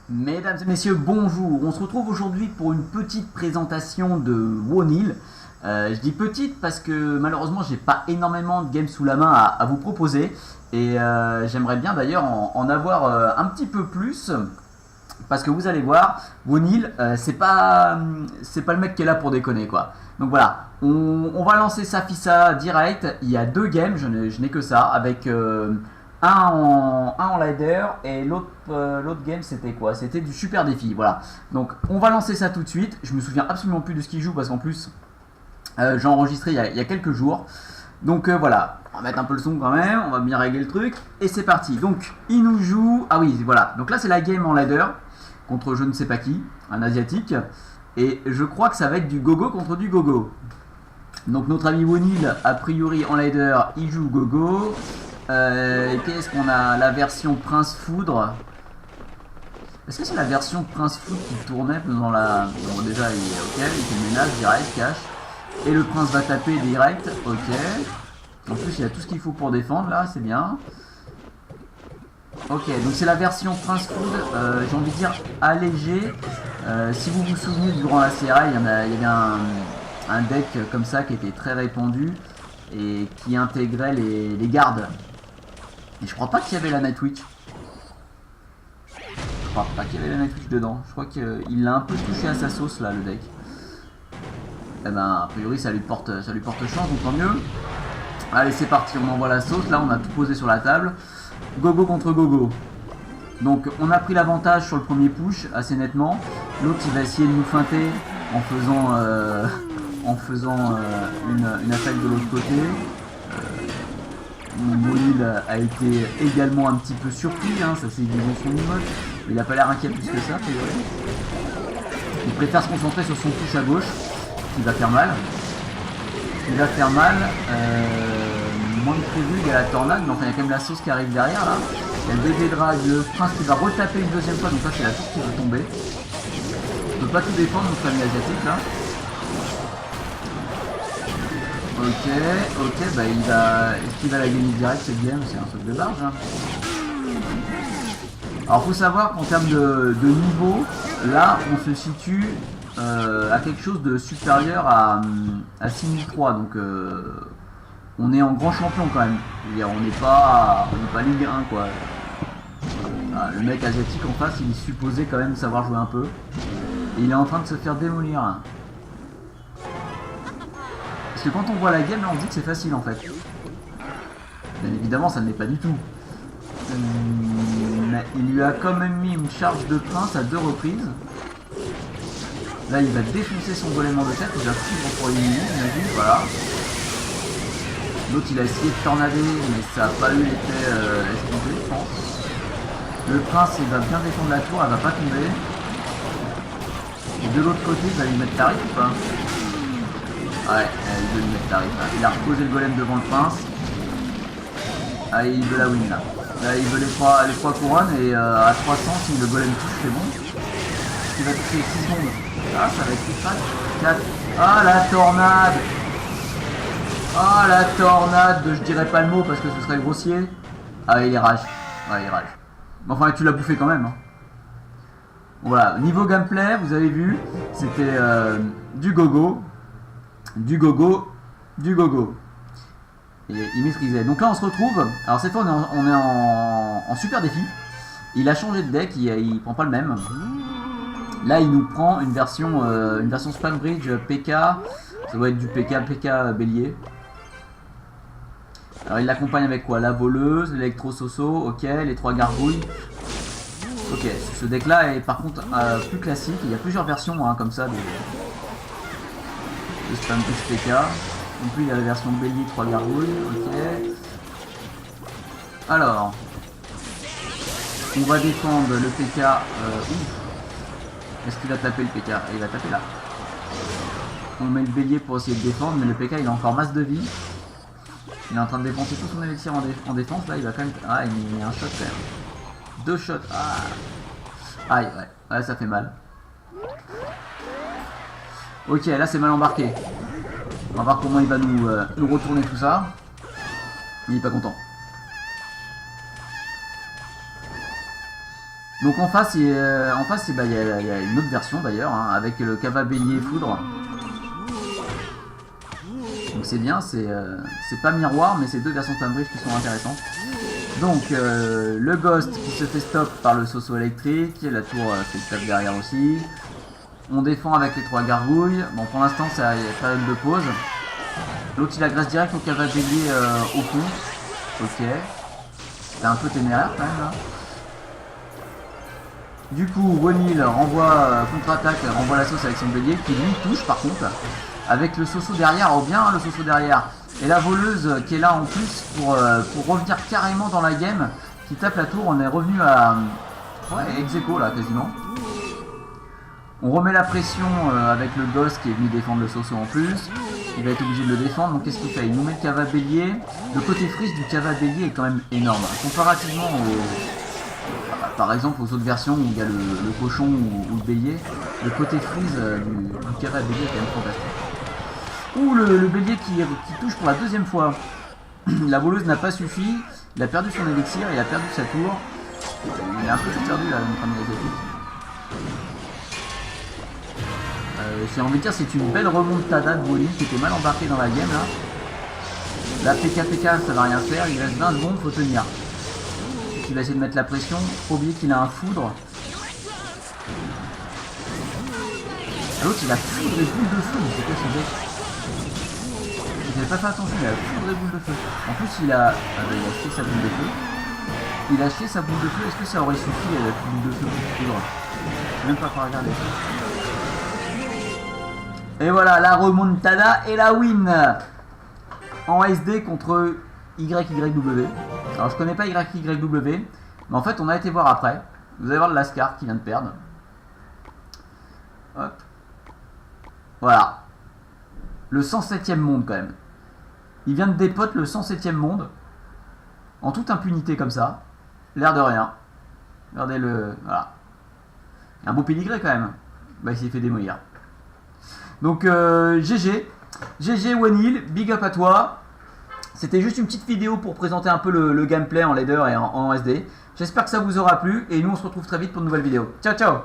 Mesdames et messieurs, bonjour. On se retrouve aujourd'hui pour une petite présentation de Wonil. Je dis petite parce que malheureusement j'ai pas énormément de games sous la main à vous proposer. Et j'aimerais bien d'ailleurs en avoir un petit peu plus. Parce que vous allez voir, Wonil, c'est pas le mec qui est là pour déconner quoi. Donc voilà, on va lancer Safissa direct. Il y a deux games, je n'ai que ça, avec un en ladder et l'autre game c'était quoi? C'était du super défi, voilà. Donc on va lancer ça tout de suite. Je me souviens absolument plus de ce qu'il joue parce qu'en plus j'ai enregistré il y a quelques jours. Donc voilà, on va mettre un peu le son quand même, on va bien régler le truc. Et c'est parti, donc il nous joue, ah oui voilà, donc là c'est la game en ladder contre je ne sais pas qui, un asiatique. Et je crois que ça va être du gogo contre du gogo. Donc notre ami Wonil, a priori en ladder, il joue gogo. Qu'est-ce qu'on a? La version Prince Foudre. Est-ce que c'est la version Prince Foudre qui tournait dans la... Bon déjà il est ok, il fait le ménage direct, cash. Et le prince va taper direct, ok. En plus il a tout ce qu'il faut pour défendre là, c'est bien. Ok, donc c'est la version Prince Foudre, j'ai envie de dire allégée. Si vous vous souvenez durant la CRA, il y avait un deck comme ça qui était très répandu et qui intégrait les gardes. Et je crois pas qu'il y avait la Nightwitch. Je crois pas qu'il y avait la Nightwitch dedans. Je crois qu'il l'a un peu touché à sa sauce là, le deck. Et ben a priori ça lui porte chance, donc tant mieux. Allez c'est parti, on envoie la sauce. Là on a tout posé sur la table. Gogo contre gogo. Donc on a pris l'avantage sur le premier push assez nettement. L'autre il va essayer de nous feinter en faisant une attaque de l'autre côté. Wonil a été également un petit peu surpris, hein, ça c'est dans son emote. Il a pas l'air inquiet plus que ça, a priori. Il préfère se concentrer sur son push à gauche, qui va faire mal. Il va faire mal, moins que prévu, il y a la tornade, mais enfin il y a quand même la sauce qui arrive derrière là. Il y a le bébé drag, le prince qui va retaper une deuxième fois, donc ça c'est la tour qui va tomber. On peut pas tout défendre notre ami asiatique là. Ok, bah il va... Est-ce qu'il va la gagner direct cette game? C'est un saut de barge hein. Alors faut savoir qu'en termes de niveau, là on se situe à quelque chose de supérieur à 6003, donc on est en grand champion quand même. On n'est pas Ligue 1 quoi. Ah, le mec asiatique en face il est supposé quand même savoir jouer un peu. Et il est en train de se faire démolir. Parce que quand on voit la game, là on dit que c'est facile en fait. Bien évidemment ça ne l'est pas du tout. Mais il lui a quand même mis une charge de prince à 2 reprises. Là il va défoncer son golem en 2 têtes, il va suivre pour éliminer, imagine, voilà. L'autre il a essayé de tornader mais ça n'a pas eu l'effet escompté je pense. Le prince il va bien défendre la tour, elle va pas tomber. Et de l'autre côté il va lui mettre tarif ou pas? Ouais, il veut lui mettre tarif là. Il a reposé le golem devant le prince. Allez, il veut la win là. Là il veut les 3 couronnes et à 300 si le golem touche c'est bon. Il va toucher 6 secondes. Ah ça va être plus fast. 4. Ah la tornade. Ah la tornade, je dirais pas le mot parce que ce serait grossier. Ah il est rage. Ouais il est rage. Mais enfin tu l'as bouffé quand même hein. Voilà, niveau gameplay, vous avez vu, c'était du gogo. Du gogo, du gogo. Et il maîtrisait. Donc là on se retrouve. Alors cette fois on est en super défi. Il a changé de deck, il prend pas le même. Là il nous prend une version Spambridge PK. Ça doit être du PK bélier. Alors il l'accompagne avec quoi? La voleuse, l'électro-soso, ok, les 3 gargouilles. Ok, ce deck là est par contre plus classique. Il y a plusieurs versions hein, comme ça de Spambridge PK. Donc lui il y a la version bélier 3 gargouilles, ok. Alors, on va défendre le PK. Est-ce qu'il va taper le PK? Il va taper là. On met le bélier pour essayer de défendre, mais le PK il a encore masse de vie. Il est en train de dépenser tout son élixir en défense, là il va quand même... Ah il met un shot quand même. 2 shots, ah. Aïe, ouais, ça fait mal. Ok, là c'est mal embarqué. On va voir comment il va nous retourner tout ça. Il est pas content. Donc en face, il y a une autre version d'ailleurs, hein, avec le Cava Bélier Foudre. Donc c'est bien, c'est pas miroir, mais c'est deux versions de Bridge qui sont intéressantes. Donc le Ghost qui se fait stop par le Soso électrique, la tour fait le taf derrière aussi. On défend avec les 3 gargouilles. Bon, pour l'instant, il y a période de pause. L'autre il agresse direct au Cava Bélier au fond. Ok. C'est un peu téméraire quand même là. Du coup, Wonil renvoie contre-attaque, renvoie la sauce avec son bélier qui lui touche par contre. Avec le Soso derrière, oh bien le Soso derrière. Et la voleuse qui est là en plus pour revenir carrément dans la game, qui tape la tour. On est revenu à ex-aequo là quasiment. On remet la pression avec le Ghost qui est venu défendre le Soso en plus. Il va être obligé de le défendre, donc qu'est-ce qu'il fait? Il nous met le Cava Bélier. Le côté freeze du Cava Bélier est quand même énorme. Comparativement par exemple aux autres versions où il y a le cochon ou le bélier, le côté freeze du Cava Bélier est quand même fantastique. Ouh, le bélier qui touche pour la deuxième fois. La voleuse n'a pas suffi, il a perdu son élixir, il a perdu sa tour. Il a un peu tout perdu là, notre ami asiatique. J'ai envie de dire c'est une belle remontada de Wonil qui était mal embarqué dans la game là. La PK ça va rien faire, il reste 20 secondes, faut tenir. Il va essayer de mettre la pression, faut oublier qu'il a un foudre. L'autre il a foudre et boule de feu, mais c'est quoi ce deck? J'avais pas fait attention, il a foudre et boule de feu. En plus il a acheté sa boule de feu. Il a acheté sa boule de feu, est-ce que ça aurait suffi la boule de feu pour foudre? Je sais même pas regarder. Et voilà, la remontada et la win en SD contre YYW. Alors je connais pas YYW, mais en fait on a été voir après. Vous allez voir le Lascar qui vient de perdre. Hop. Voilà. Le 107e monde quand même. Il vient de dépote le 107e monde. En toute impunité comme ça. L'air de rien. Regardez le... Voilà. Un beau pédigré quand même. Bah il s'est fait démolir. Donc GG. GG Wonil, big up à toi. C'était juste une petite vidéo pour présenter un peu le gameplay en ladder et en SD. J'espère que ça vous aura plu et nous on se retrouve très vite pour une nouvelle vidéo. Ciao ciao.